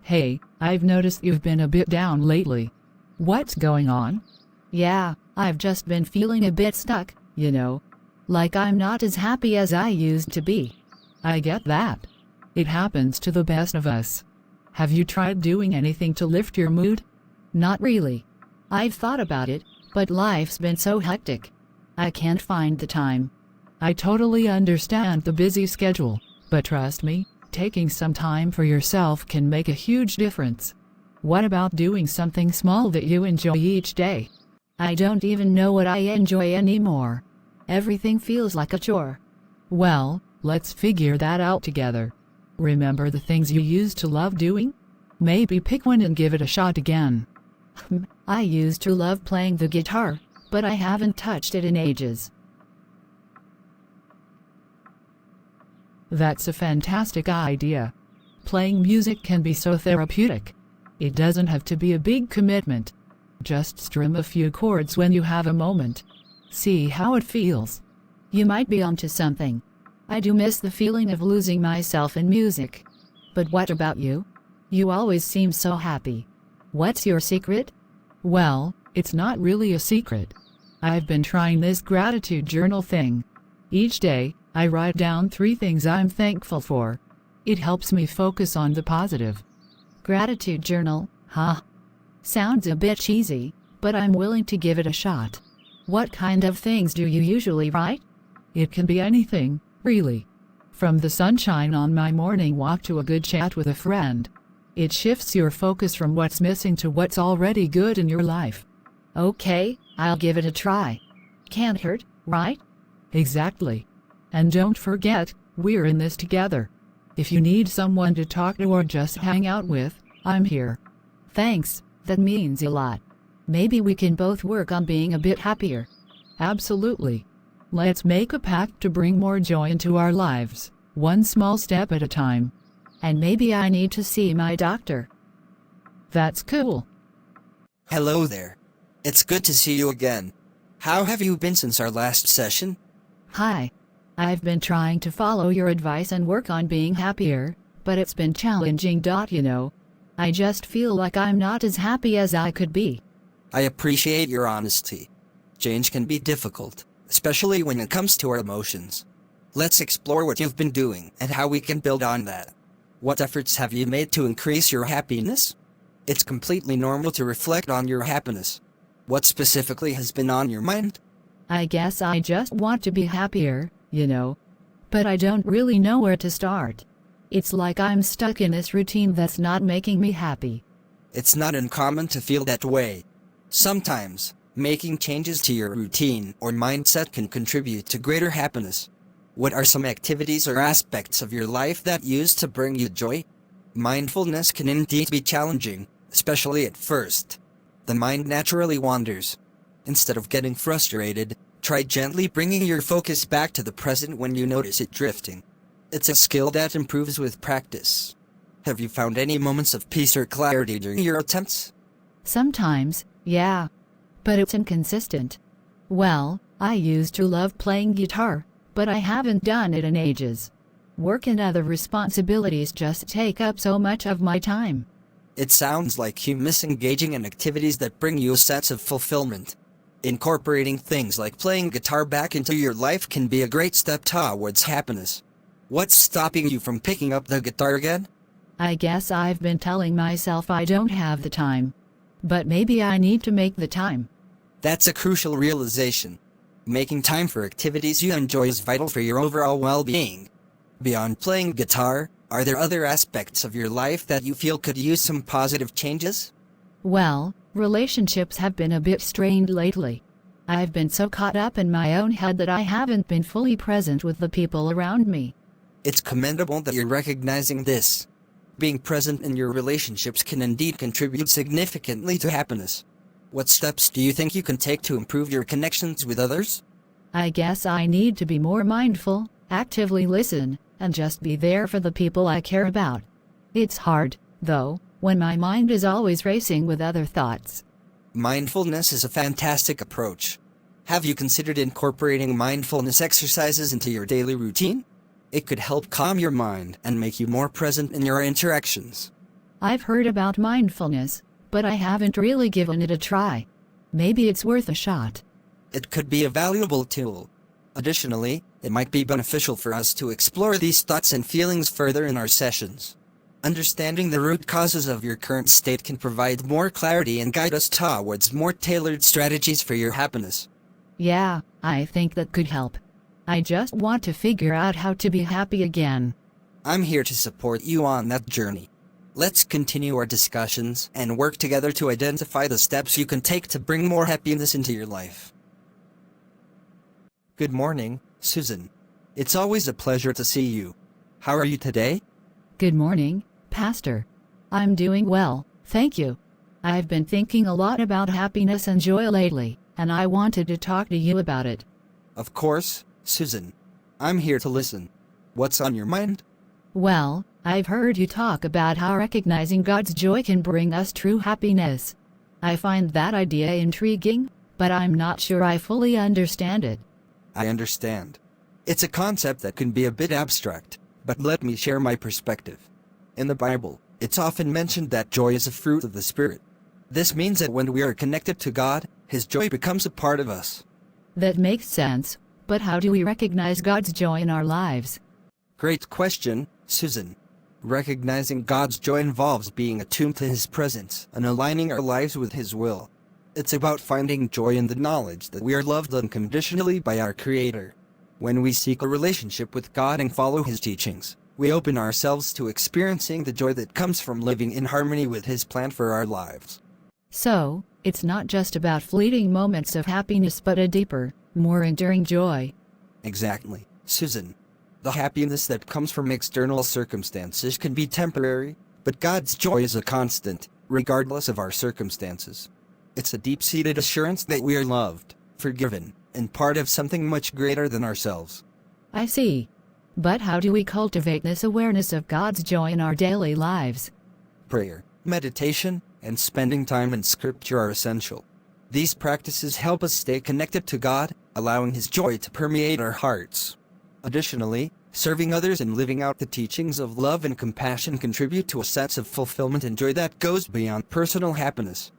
Hey, I've noticed you've been a bit down lately. What's going on? Yeah, I've just been feeling a bit stuck, like I'm not as happy as I used to be. I get that. It happens to the best of us. Have you tried doing anything to lift your mood? Not really. I've thought about it, but life's been so hectic. I can't find the time. I totally understand the busy schedule, but trust me, taking some time for yourself can make a huge difference. What about doing something small that you enjoy each day? I don't even know what I enjoy anymore. Everything feels like a chore. Well, let's figure that out together. Remember the things you used to love doing? Maybe pick one and give it a shot again. I used to love playing the guitar, but I haven't touched it in ages. That's a fantastic idea. Playing music can be so therapeutic. It doesn't have to be a big commitment. Just strum a few chords when you have a moment. See how it feels. You might be onto something. I do miss the feeling of losing myself in music. But what about you? You always seem so happy. What's your secret? Well, it's not really a secret. I've been trying this gratitude journal thing. Each day, I write down 3 things I'm thankful for. It helps me focus on the positive. Gratitude journal, huh? Sounds a bit cheesy, but I'm willing to give it a shot. What kind of things do you usually write? It can be anything, really. From the sunshine on my morning walk to a good chat with a friend. It shifts your focus from what's missing to what's already good in your life. Okay, I'll give it a try. Can't hurt, right? Exactly. And don't forget, we're in this together. If you need someone to talk to or just hang out with, I'm here. Thanks, that means a lot. Maybe we can both work on being a bit happier. Absolutely. Let's make a pact to bring more joy into our lives, one small step at a time. And maybe I need to see my doctor. That's cool. Hello there. It's good to see you again. How have you been since our last session? Hi. I've been trying to follow your advice and work on being happier, but it's been challenging. I just feel like I'm not as happy as I could be. I appreciate your honesty. Change can be difficult, especially when it comes to our emotions. Let's explore what you've been doing and how we can build on that. What efforts have you made to increase your happiness? It's completely normal to reflect on your happiness. What specifically has been on your mind? I guess I just want to be happier, But I don't really know where to start. It's like I'm stuck in this routine that's not making me happy. It's not uncommon to feel that way. Sometimes, making changes to your routine or mindset can contribute to greater happiness. What are some activities or aspects of your life that used to bring you joy? Mindfulness can indeed be challenging, especially at first. The mind naturally wanders. Instead of getting frustrated, try gently bringing your focus back to the present when you notice it drifting. It's a skill that improves with practice. Have you found any moments of peace or clarity during your attempts? Sometimes, yeah. But it's inconsistent. Well, I used to love playing guitar, but I haven't done it in ages. Work and other responsibilities just take up so much of my time. It sounds like you miss engaging in activities that bring you a sense of fulfillment. Incorporating things like playing guitar back into your life can be a great step towards happiness. What's stopping you from picking up the guitar again? I guess I've been telling myself I don't have the time. But maybe I need to make the time. That's a crucial realization. Making time for activities you enjoy is vital for your overall well-being. Beyond playing guitar, are there other aspects of your life that you feel could use some positive changes? Well, relationships have been a bit strained lately. I've been so caught up in my own head that I haven't been fully present with the people around me. It's commendable that you're recognizing this. Being present in your relationships can indeed contribute significantly to happiness. What steps do you think you can take to improve your connections with others? I guess I need to be more mindful, actively listen, and just be there for the people I care about. It's hard, though, when my mind is always racing with other thoughts. Mindfulness is a fantastic approach. Have you considered incorporating mindfulness exercises into your daily routine? It could help calm your mind and make you more present in your interactions. I've heard about mindfulness, but I haven't really given it a try. Maybe it's worth a shot. It could be a valuable tool. Additionally, it might be beneficial for us to explore these thoughts and feelings further in our sessions. Understanding the root causes of your current state can provide more clarity and guide us towards more tailored strategies for your happiness. Yeah, I think that could help. I just want to figure out how to be happy again. I'm here to support you on that journey. Let's continue our discussions and work together to identify the steps you can take to bring more happiness into your life. Good morning, Susan. It's always a pleasure to see you. How are you today? Good morning, Pastor. I'm doing well, thank you. I've been thinking a lot about happiness and joy lately, and I wanted to talk to you about it. Of course, Susan. I'm here to listen. What's on your mind? Well, I've heard you talk about how recognizing God's joy can bring us true happiness. I find that idea intriguing, but I'm not sure I fully understand it. I understand. It's a concept that can be a bit abstract, but let me share my perspective. In the Bible, it's often mentioned that joy is a fruit of the Spirit. This means that when we are connected to God, His joy becomes a part of us. That makes sense, but how do we recognize God's joy in our lives? Great question, Susan. Recognizing God's joy involves being attuned to His presence and aligning our lives with His will. It's about finding joy in the knowledge that we are loved unconditionally by our Creator. When we seek a relationship with God and follow His teachings, we open ourselves to experiencing the joy that comes from living in harmony with His plan for our lives. So, it's not just about fleeting moments of happiness but a deeper, more enduring joy. Exactly, Susan. The happiness that comes from external circumstances can be temporary, but God's joy is a constant, regardless of our circumstances. It's a deep-seated assurance that we are loved, forgiven, and part of something much greater than ourselves. I see. But how do we cultivate this awareness of God's joy in our daily lives? Prayer, meditation, and spending time in Scripture are essential. These practices help us stay connected to God, allowing His joy to permeate our hearts. Additionally, serving others and living out the teachings of love and compassion contribute to a sense of fulfillment and joy that goes beyond personal happiness.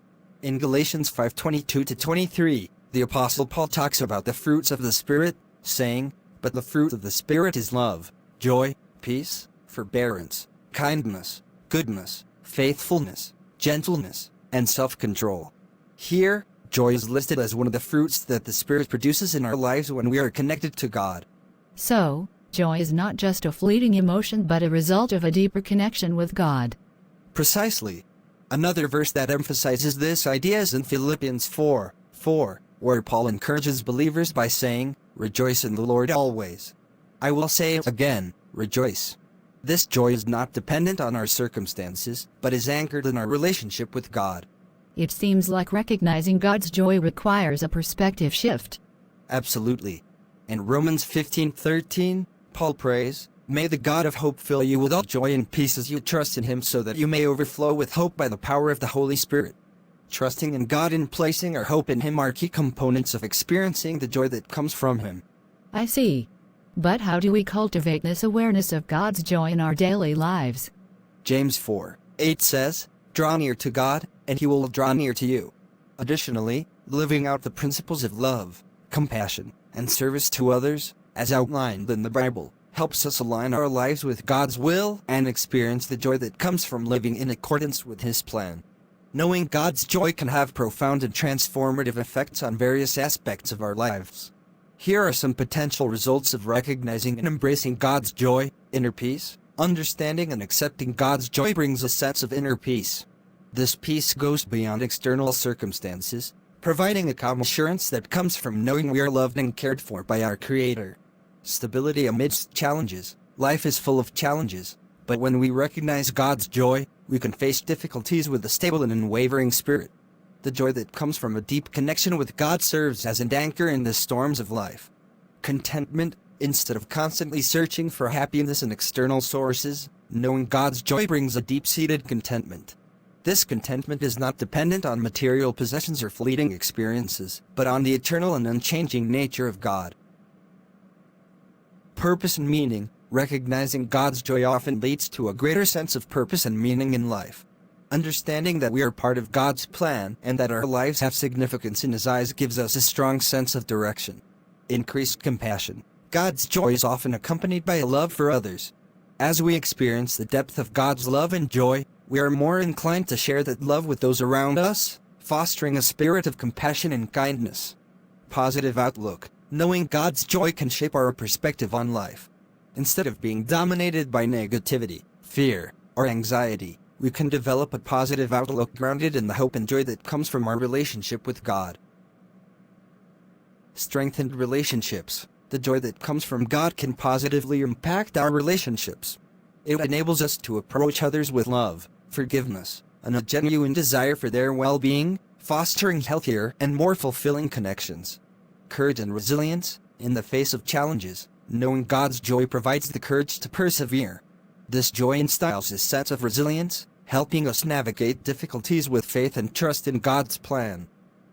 In Galatians 5:22-23, the Apostle Paul talks about the fruits of the Spirit, saying, "But the fruit of the Spirit is love, joy, peace, forbearance, kindness, goodness, faithfulness, gentleness, and self-control." Here, joy is listed as one of the fruits that the Spirit produces in our lives when we are connected to God. So, joy is not just a fleeting emotion but a result of a deeper connection with God. Precisely. Another verse that emphasizes this idea is in Philippians 4:4, where Paul encourages believers by saying, "Rejoice in the Lord always. I will say it again, rejoice." This joy is not dependent on our circumstances, but is anchored in our relationship with God. It seems like recognizing God's joy requires a perspective shift. Absolutely. In Romans 15:13, Paul prays, "May the God of hope fill you with all joy and peace as you trust in Him so that you may overflow with hope by the power of the Holy Spirit." Trusting in God and placing our hope in Him are key components of experiencing the joy that comes from Him. I see. But how do we cultivate this awareness of God's joy in our daily lives? James 4:8 says, "Draw near to God, and He will draw near to you." Additionally, living out the principles of love, compassion, and service to others, as outlined in the Bible, helps us align our lives with God's will and experience the joy that comes from living in accordance with His plan. Knowing God's joy can have profound and transformative effects on various aspects of our lives. Here are some potential results of recognizing and embracing God's joy: inner peace. Understanding and accepting God's joy brings a sense of inner peace. This peace goes beyond external circumstances, providing a calm assurance that comes from knowing we are loved and cared for by our Creator. Stability amidst challenges. Life is full of challenges, but when we recognize God's joy, we can face difficulties with a stable and unwavering spirit. The joy that comes from a deep connection with God serves as an anchor in the storms of life. Contentment. Instead of constantly searching for happiness in external sources, knowing God's joy brings a deep-seated contentment. This contentment is not dependent on material possessions or fleeting experiences, but on the eternal and unchanging nature of God. Purpose and meaning. recognizing God's joy often leads to a greater sense of purpose and meaning in life. Understanding that we are part of God's plan and that our lives have significance in His eyes gives us a strong sense of direction. Increased compassion. God's joy is often accompanied by a love for others. As we experience the depth of God's love and joy, we are more inclined to share that love with those around us, fostering a spirit of compassion and kindness. Positive outlook. Knowing God's joy can shape our perspective on life. Instead of being dominated by negativity, fear, or anxiety, we can develop a positive outlook grounded in the hope and joy that comes from our relationship with God. Strengthened relationships. The joy that comes from God can positively impact our relationships. It enables us to approach others with love, forgiveness, and a genuine desire for their well-being, fostering healthier and more fulfilling connections. Courage and resilience. In the face of challenges, knowing God's joy provides the courage to persevere. This joy instills a sense of resilience, helping us navigate difficulties with faith and trust in God's plan.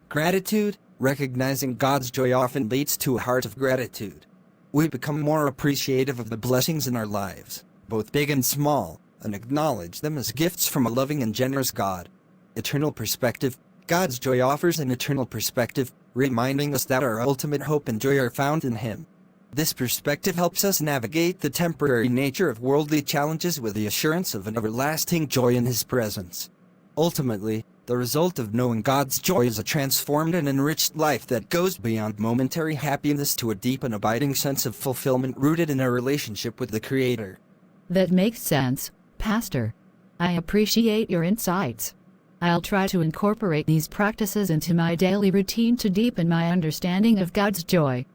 Gratitude. Recognizing God's joy often leads to a heart of gratitude. We become more appreciative of the blessings in our lives, both big and small, and acknowledge them as gifts from a loving and generous God. Eternal perspective. God's joy offers an eternal perspective, reminding us that our ultimate hope and joy are found in Him. This perspective helps us navigate the temporary nature of worldly challenges with the assurance of an everlasting joy in His presence. Ultimately, the result of knowing God's joy is a transformed and enriched life that goes beyond momentary happiness to a deep and abiding sense of fulfillment rooted in our relationship with the Creator. That makes sense, Pastor. I appreciate your insights. I'll try to incorporate these practices into my daily routine to deepen my understanding of God's joy.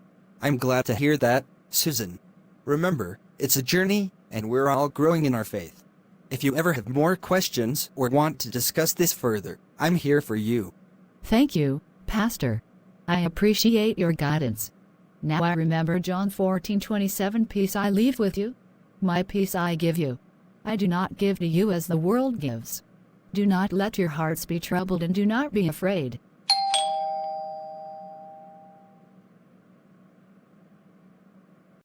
I'm glad to hear that, Susan. Remember, it's a journey, and we're all growing in our faith. If you ever have more questions or want to discuss this further, I'm here for you. Thank you, Pastor. I appreciate your guidance. Now I remember John 14:27, "Peace I leave with you. My peace I give you. I do not give to you as the world gives. Do not let your hearts be troubled and do not be afraid."